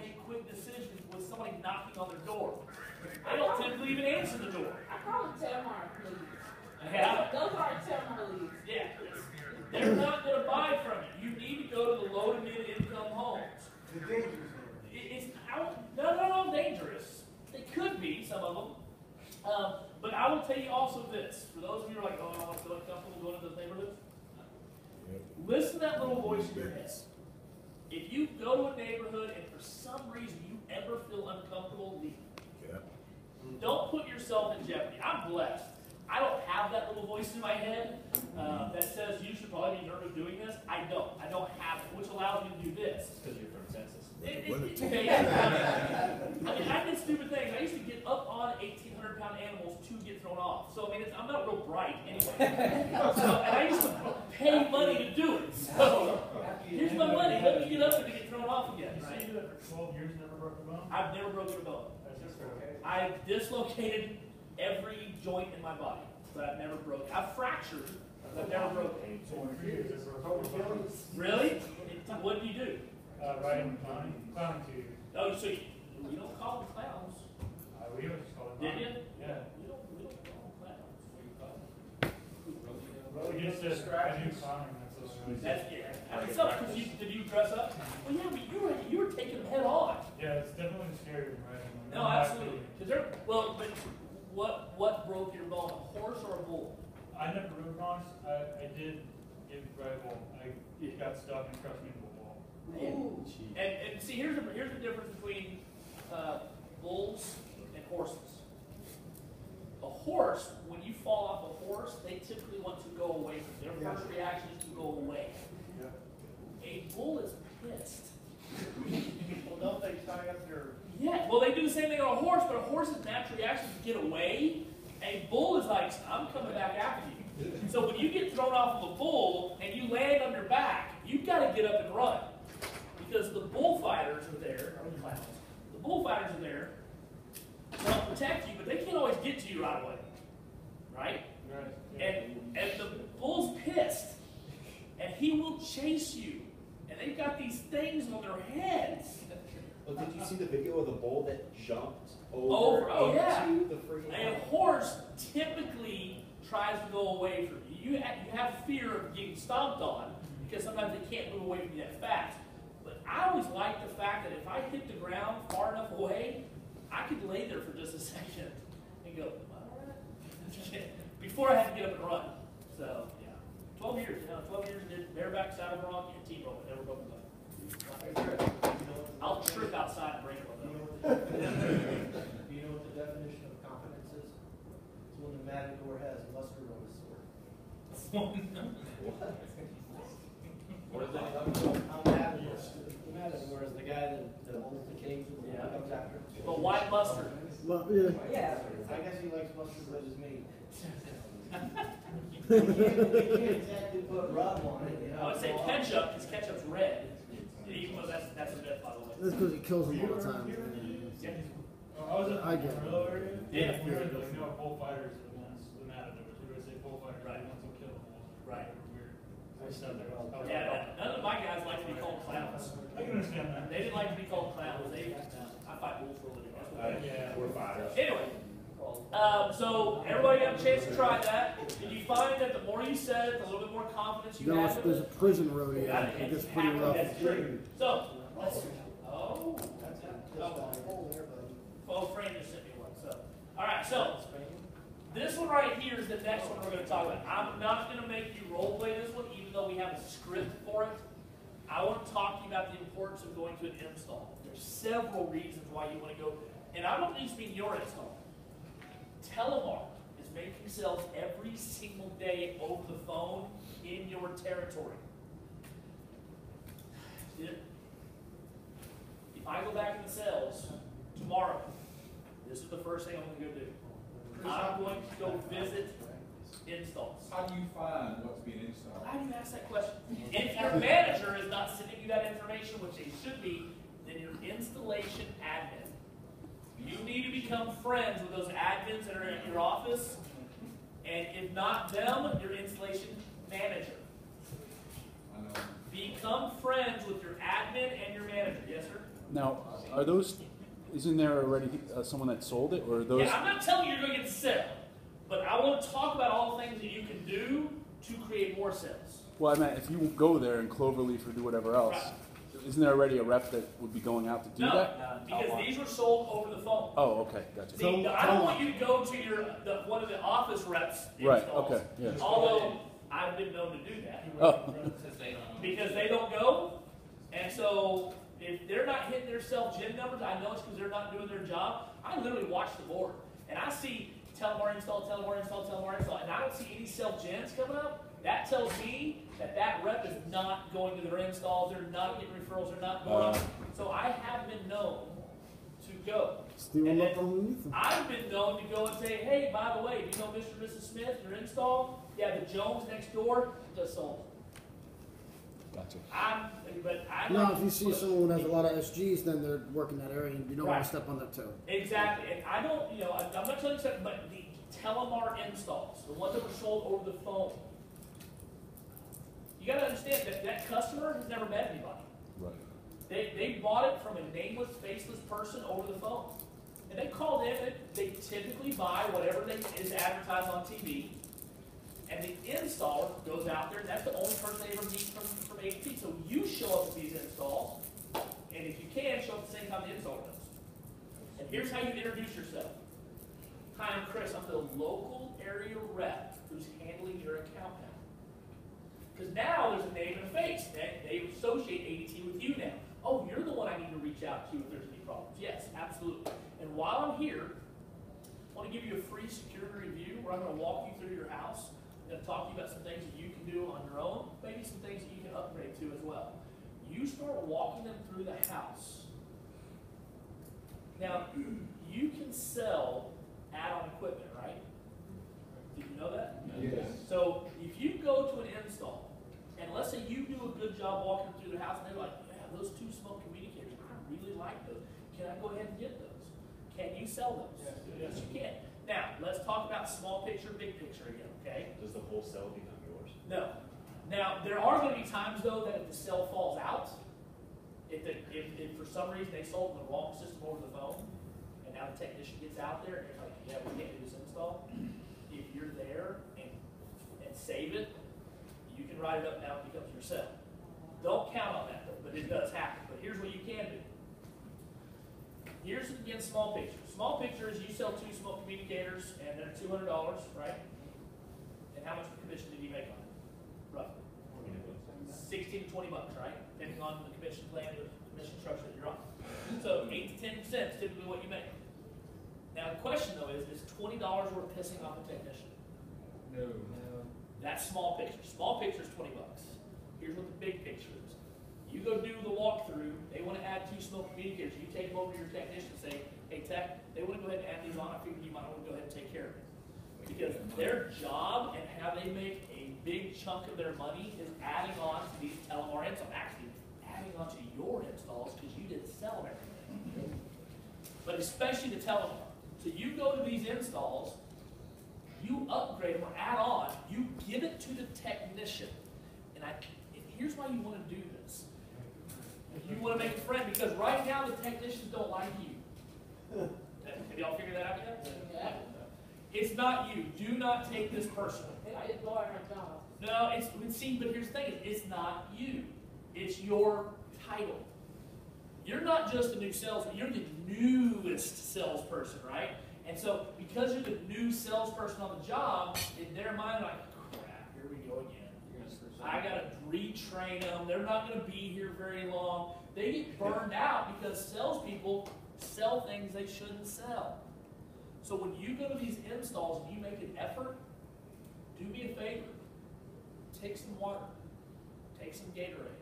make quick decisions with somebody knocking on their door. They don't typically even answer the door. I call them Tamar leads. Yeah. Those are Tamar leads. Yeah. They're not going to buy from you. You need to go to the low to mid income homes. The dangerous. No, dangerous. They could be, some of them. But I will tell you also this. For those of you who are like, oh, I don't feel uncomfortable going to those neighborhoods. Listen to that little voice in your head. If you go to a neighborhood and for some reason you ever feel uncomfortable, leave. Yeah. Don't put yourself in jeopardy. I'm blessed. I don't have that little voice in my head that says you should probably be nervous doing this. I don't have it, which allows me to do this. Because you're from Texas. I mean, I did stupid things. I used to get up on 1,800-pound animals to get thrown off. So, I mean, I'm not real bright anyway. And I used to pay money to do it. So, here's my money. Let me get up there to get thrown off again. Right? You did it for 12 years and never broke a bone? I've never broken a bone. I've dislocated every joint in my body, but I've never broken. I've fractured, but I've never broken. Really? What do you do? Riding clowning to you. Oh, so you don't call them clowns. We always just call them Did you? Yeah. We don't call them clowns. What do you call them? Well, we just said I do clowning. That's yeah. I mean, because did you dress up? Well, yeah, but you were taking them head on. Yeah, it's definitely scary when riding. No, absolutely. But what broke your bone? A horse or a bull? I never rode bronze. I did get ride a bull. I got stuck and crushed me into a wall. Ooh. And see, here's the difference between bulls and horses. A horse, when you fall off a horse, they typically want to go away. Their first reaction is to go away. A bull is pissed. Well, don't they tie up their... Yeah, well, they do the same thing on a horse, but a horse's natural reaction is to get away. A bull is like, I'm coming back after you. So when you get thrown off of a bull and you land on your back, you've got to get up and run. Because the bullfighters are there, or the clowns, the bullfighters are there to help protect you, but they can't always get to you right away. Right? And the bull's pissed, and he will chase you. And they've got these things on their heads. Well, did you see the video of the bull that jumped over into the freaking A horse typically tries to go away from you. You have fear of getting stomped on because sometimes they can't move away from you that fast. But I always like the fact that if I hit the ground far enough away, I could lay there for just a second and go, all right. Before I had to get up and run. So, yeah. 12 years, 12 years and did bareback, saddle bronc, and T-roll. Never broke a bone. I'll trip outside and break one though. Do you know what the definition of competence is? It's when the matador has mustard on his sword. What is that? Matador is the guy that holds the cage when he comes after. But why mustard? Yeah, I guess he likes mustard with his meat. You can't exactly put rub on it. I would say ketchup, because ketchup's red. Even though that's a myth, by the way. That's because he kills them all the time. I was in I get it. the rural area. Yeah. We heard like, bullfighters are the ones, the matadors. We would say bullfighters are the ones who kill them. Right. Weird. I said there. Yeah, none of my guys like to be called clowns. I can understand that. They didn't like to be called clowns. I fight bulls for a living. That's what they do. Yeah. We're fighters. Anyway, so everybody got a chance to try that. Did you find that the more you said it, the little bit more confidence you had? There's a prison rodeo. It gets pretty rough. That's true. So, Fran just sent me one. So, all right. So, this one right here is the next one we're going to talk about. I'm not going to make you role play this one, even though we have a script for it. I want to talk to you about the importance of going to an install. There's several reasons why you want to go, and I don't just mean your install. Telemark is making sales every single day over the phone in your territory. If I go back into sales tomorrow, this is the first thing I'm going to go do. I'm going to go visit installs. How do you find what's being installed? Why do you ask that question? If your manager is not sending you that information, which they should be, then your installation admin. You need to become friends with those admins that are in your office, and if not them, your installation manager. I know. Become friends with your admin and your manager. Yes, sir? Now, are those? Isn't there already someone that sold it, or are those? Yeah, I'm not telling you you're going to get to sell, but I want to talk about all the things that you can do to create more sales. Well, I mean, if you go there and Cloverleaf or do whatever else, Right. isn't there already a rep that would be going out to do that? No, because these were sold over the phone. Oh, okay, gotcha. See, I don't want you to go to one of the office reps Right, installs. okay, yeah. Although I've been known to do that. Oh. Because they don't go, and so if they're not hitting their self-gen numbers, I know it's because they're not doing their job. I literally watch the board, and I see Telemar install, Telemar install, Telemar install, and I don't see any self-gens coming up. That tells me that rep is not going to their installs, they're not getting referrals, they're not going. So I have been known to go. Steal And them up then underneath them. I've been known to go and say, hey, by the way, do you know Mr. and Mrs. Smith, your install? Yeah, the Jones next door does sold. Gotcha. But I Now, if you see someone who has a lot of SGs, then they're working that area, and you don't want Right. to step on their toe. Exactly, and I don't, I'm not telling you something, but the Telemar installs, the ones that were sold over the phone, you gotta understand that customer has never met anybody. Right. They bought it from a nameless, faceless person over the phone. And they called in, they typically buy whatever is advertised on TV, and the installer goes out there, and that's the only person they ever meet from HP. So you show up at these installs, and if you can, show up at the same time the installer does. And here's how you introduce yourself. Hi, I'm Chris. I'm the local area rep who's handling your account now. Because now there's a name and a face. They associate ADT with you now. Oh, you're the one I need to reach out to if there's any problems. Yes, absolutely. And while I'm here, I want to give you a free security review where I'm going to walk you through your house. I'm going to talk to you about some things that you can do on your own, maybe some things that you can upgrade to as well. You start walking them through the house. Now, you can sell add-on equipment, right? Did you know that? Yes. So if you go to an install, and let's say you do a good job walking through the house, and they're like, yeah, those two smoke communicators, I really like those. Can I go ahead and get those? Can you sell those? Yes, you can. Now, let's talk about small picture, big picture again, okay? Does the whole cell become yours? No. Now, there are going to be times, though, that if the cell falls out, if for some reason they sold the wrong system over the phone, and now the technician gets out there, and they're like, yeah, we can't do this install. If you're there and save it, you can write it up now, it becomes your cell. Don't count on that, though, but it does happen. But here's what you can do. Here's, again, small picture. Small picture is you sell two smoke communicators, and they're $200, right? And how much commission did you make on it, roughly? 16 to 20 bucks, right? Depending on the commission plan, the commission structure that you're on. So 8 to 10% is typically what you make. Now the question though is $20 worth pissing off a technician? No. That's small picture. Small picture is 20 bucks. Here's what the big picture is. You go do the walkthrough, they want to add two smoke communicators. You take them over to your technician and say, hey tech, they want to go ahead and add these on. I figured you might want to go ahead and take care of it. Because their job and how they make a big chunk of their money is adding on to these Telemar installs. Actually, adding on to your installs because you didn't sell everything. But especially the Telemar. So you go to these installs, you upgrade them or add on, you give it to the technician. And here's why you want to do this. You want to make a friend because right now the technicians don't like you. Have y'all figured that out yet? Yeah. It's not you. Do not take this personally. I just bought her job. No, but here's the thing, it's not you. It's your title. You're not just a new salesman, you're the newest salesperson, right? And so, because you're the new salesperson on the job, in their mind, like, crap, here we go again. I gotta retrain them, they're not gonna be here very long. They get burned out because salespeople sell things they shouldn't sell. So when you go to these installs and you make an effort, do me a favor. Take some water. Take some Gatorade.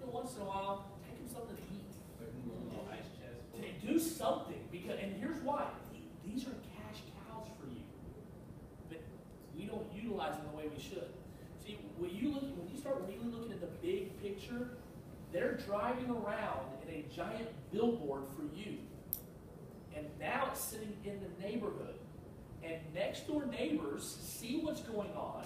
Once in a while, take them something to eat. Do something, because, and here's why. These are cash cows for you. But we don't utilize them the way we should. See, when you start really looking at the big picture, they're driving around in a giant billboard for you. And now it's sitting in the neighborhood. And next door neighbors see what's going on.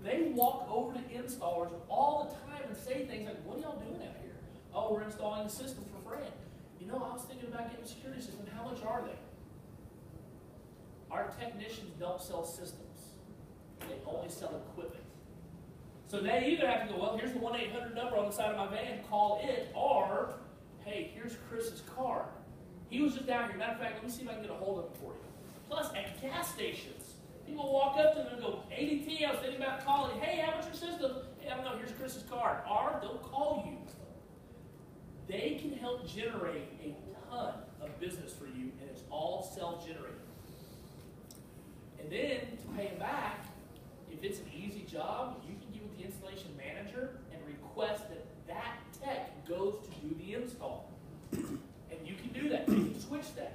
They walk over to installers all the time and say things like, what are y'all doing out here? Oh, we're installing a system for Fran. You know, I was thinking about getting a security system. How much are they? Our technicians don't sell systems. They only sell equipment. So they either have to go, well, here's the 1-800 number on the side of my van, call it, or, hey, here's Chris's card. He was just down here. Matter of fact, let me see if I can get a hold of him for you. Plus, at gas stations, people walk up to them and go, ADT, I was thinking about calling. Hey, how much your system? Hey, I don't know, here's Chris's card. Or they'll call you. They can help generate a ton of business for you, and it's all self-generated. And then, to pay them back, if it's an easy job, you can get with the installation manager and request that that tech goes to do the install. And you can do that. You can switch that.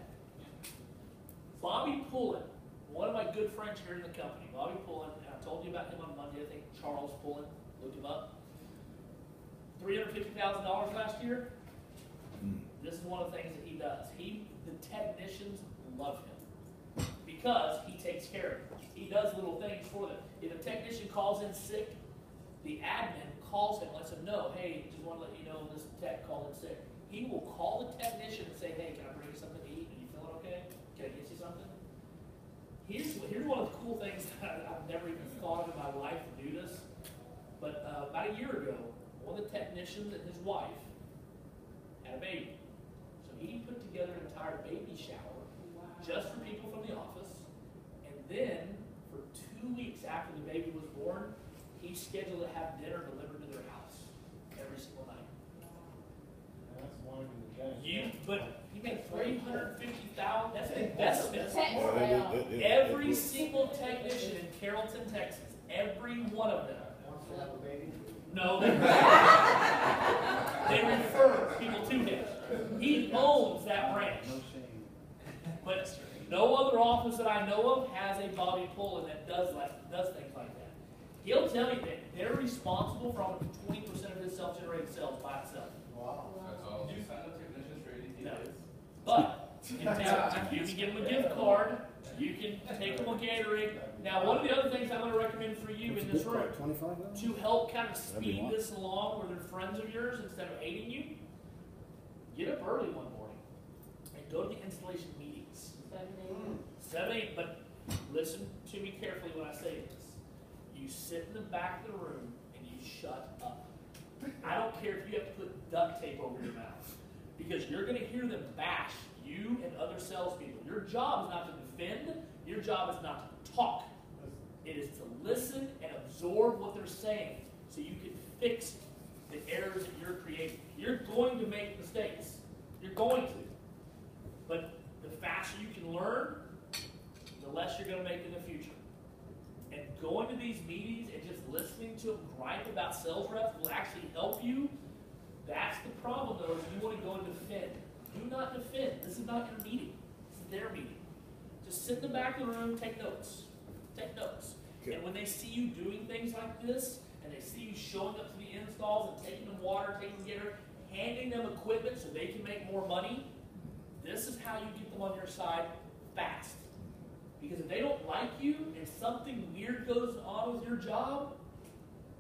Bobby Pullen, one of my good friends here in the company, Bobby Pullen, and I told you about him on Monday, I think Charles Pullen, look him up. $350,000 last year. This is one of the things that he does. The technicians love him because he takes care of them. He does little things for them. If a technician calls in sick, the admin calls him, lets him know, hey, just want to let you know this tech called in sick. He will call the technician and say, hey, can I bring you something to eat? Are you feeling okay? Can I get you something? Here's one of the cool things that I've never even thought of in my life to do this. But about a year ago, one of the technicians and his wife had a baby. So he put together an entire baby shower just for people from the office. And then, for 2 weeks after the baby was born, he scheduled to have dinner delivered to their house every single night. That's one in the game. But he made $350,000. That's an investment. Texas. Every single technician in Carrollton, Texas, every one of them. Wants to have a baby? No, they refer people to him. He owns that branch. No shame. But no other office that I know of has a Bobby Pullen that does things like that. He'll tell you that they're responsible for almost 20% of his self-generated sales by itself. Wow. That's all. Do you sign up technicians for ADT? No. But you can give them a gift card. You can take them a Gatorade. Now, one of the other things I'm going to recommend for you in this room, 25 to help kind of speed this along where they're friends of yours instead of hating you, get up early one morning and go to the installation meetings. 7, 8, but listen to me carefully when I say this. You sit in the back of the room and you shut up. I don't care if you have to put duct tape over your mouth, because you're going to hear them bash you and other salespeople. Your job is not to defend. Your job is not to talk. It is to listen and absorb what they're saying so you can fix the errors that you're creating. You're going to make mistakes. You're going to. But the faster you can learn, the less you're going to make in the future. And going to these meetings and just listening to them gripe about sales reps will actually help you. That's the problem, though, is you want to go and defend. Do not defend. This is not your meeting. This is their meeting. Just sit in the back of the room, take notes. Take notes. Okay. And when they see you doing things like this, and they see you showing up to the installs and taking them water, taking them gear, handing them equipment so they can make more money, this is how you get them on your side fast. Because if they don't like you and something weird goes on with your job,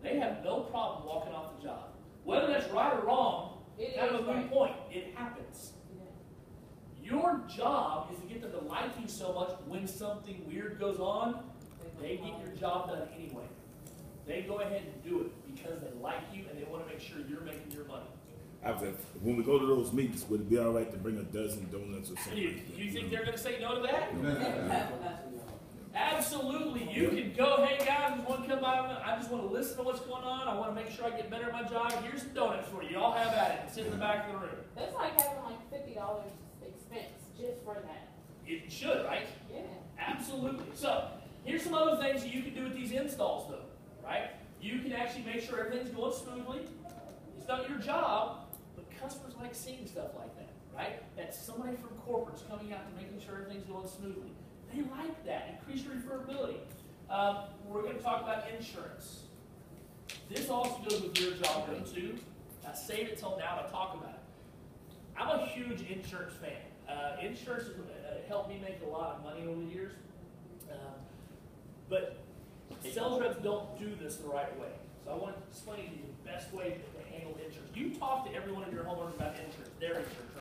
they have no problem walking off the job. Whether that's right or wrong, kind of a moot point. It happens. Your job is to get them to like you so much when something weird goes on, they get your job done anyway. They go ahead and do it because they like you and they want to make sure you're making your money. When we go to those meetings, would it be all right to bring a dozen donuts or something? You think they're going to say no to that? Absolutely. You can go, hey guys, I just want to come by. I just want to listen to what's going on. I want to make sure I get better at my job. Here's some donuts for you. Y'all have at it. Sit in the back of the room. That's like having like $50 expense just for that. It should, right? Yeah. Absolutely. So, here's some other things that you can do with these installs, though, right? You can actually make sure everything's going smoothly. It's not your job, but customers like seeing stuff like that, right? That's somebody from corporate's coming out to making sure everything's going smoothly. They like that. Increase your referability. We're going to talk about insurance. This also goes with your job, though, too. I saved it till now to talk about it. I'm a huge insurance fan. Insurance has helped me make a lot of money over the years. But sales reps don't do this the right way. So I want to explain to you the best way to handle insurance. You talk to every one of your homeowners about insurance, their insurance,